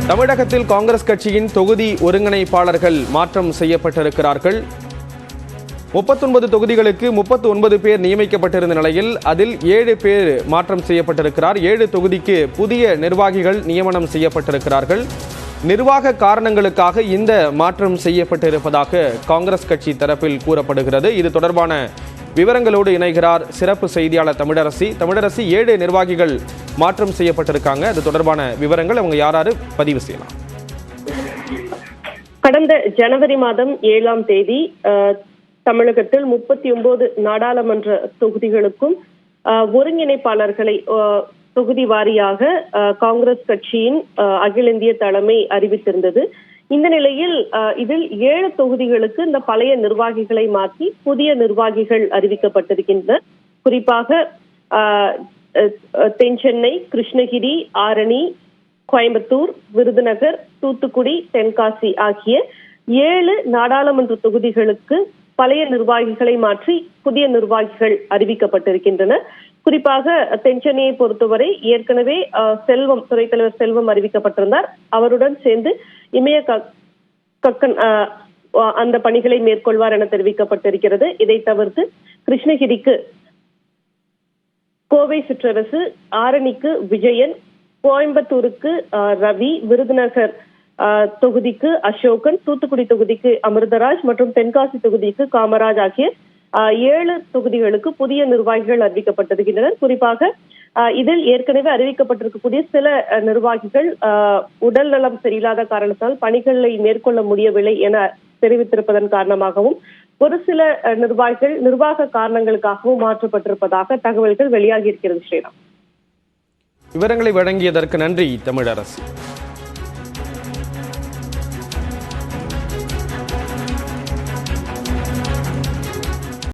தமிழகத்தில் காங்கிரஸ் கட்சியின் தொகுதி ஒருங்கிணைப்பாளர்கள் மாற்றம் செய்யப்பட்டிருக்கிறார்கள். 39 தொகுதிகளுக்கு 39 பேர் நியமிக்கப்பட்டிருந்த நிலையில் அதில் 7 பேர் மாற்றம் செய்யப்பட்டிருக்கிறார். 7 தொகுதிக்கு புதிய நிர்வாகிகள் நியமனம் செய்யப்பட்டிருக்கிறார்கள். நிர்வாக காரணங்களுக்காக இந்த மாற்றம் செய்யப்பட்டிருப்பதாக காங்கிரஸ் கட்சி தரப்பில் கூறப்படுகிறது. இது தொடர்பான விவரங்களோடு இணைகிறார் சிறப்பு செய்தியாளர் தமிழரசி. தமிழரசி, 7 நிர்வாகிகள் மாற்றம் செய்யப்பட்டிருக்காங்க. அது தொடர்பான விவரங்கள் அவங்க யாராரு பதிவு செய்யலாம்? கடந்த ஜனவரி மாதம் 7ஆம் தேதி தமிழகத்தில் 39 நாடாளுமன்ற தொகுதிகளுக்கும் ஒருங்கிணைப்பாளர்களை தொகுதி வாரியாக காங்கிரஸ் கட்சியின் அகில இந்திய தலைமை அறிவித்திருந்தது. இந்த நிலையில் இதில் 7 தொகுதிகளுக்கு இந்த பழைய நிர்வாகிகளை மாற்றி புதிய நிர்வாகிகள் அறிவிக்கப்பட்டிருக்கின்றனர். குறிப்பாக தென் சென்னை, கிருஷ்ணகிரி, ஆரணி, கோயம்புத்தூர், விருதுநகர், தூத்துக்குடி, தென்காசி ஆகிய 7 நாடாளுமன்ற தொகுதிகளுக்கு பழைய நிர்வாகிகளை மாற்றி புதிய நிர்வாகிகள் அறிவிக்கப்பட்டிருக்கின்றனர். குறிப்பாக தென் சென்னையை பொறுத்தவரை ஏற்கனவே துறைத் தலைவர் செல்வம் அறிவிக்கப்பட்டிருந்தார். அவருடன் சேர்ந்து இமய கக்கன் அந்த பணிகளை மேற்கொள்வார் என தெரிவிக்கப்பட்டிருக்கிறது. இதை தவிர்த்து கிருஷ்ணகிரிக்கு கோவை சிற்றரசு, ஆரணிக்கு விஜயன், கோயம்புத்தூருக்கு ரவி, விருதுநகர் தொகுதிக்கு அசோகன், தூத்துக்குடி தொகுதிக்கு அமிர்தராஜ் மற்றும் தென்காசி தொகுதிக்கு காமராஜ் ஆகிய 7 தொகுதிகளுக்கு புதிய நிர்வாகிகள் அறிவிக்கப்பட்டிருக்கின்றனர். குறிப்பாக இதில் ஏற்கனவே அறிவிக்கப்பட்டிருக்கக்கூடிய சில நிர்வாகிகள் உடல் நலம் சரியில்லாத காரணத்தால் பணிகளை மேற்கொள்ள முடியவில்லை என தெரிவித்திருப்பதன் காரணமாகவும் ஒரு சில நிர்வாகிகள் நிர்வாக காரணங்களுக்காகவும் மாற்றப்பட்டிருப்பதாக தகவல்கள் வெளியாகி இருக்கிறது. ஸ்ரீராம், விவரங்களை வழங்கியதற்கு நன்றி தமிழரசி.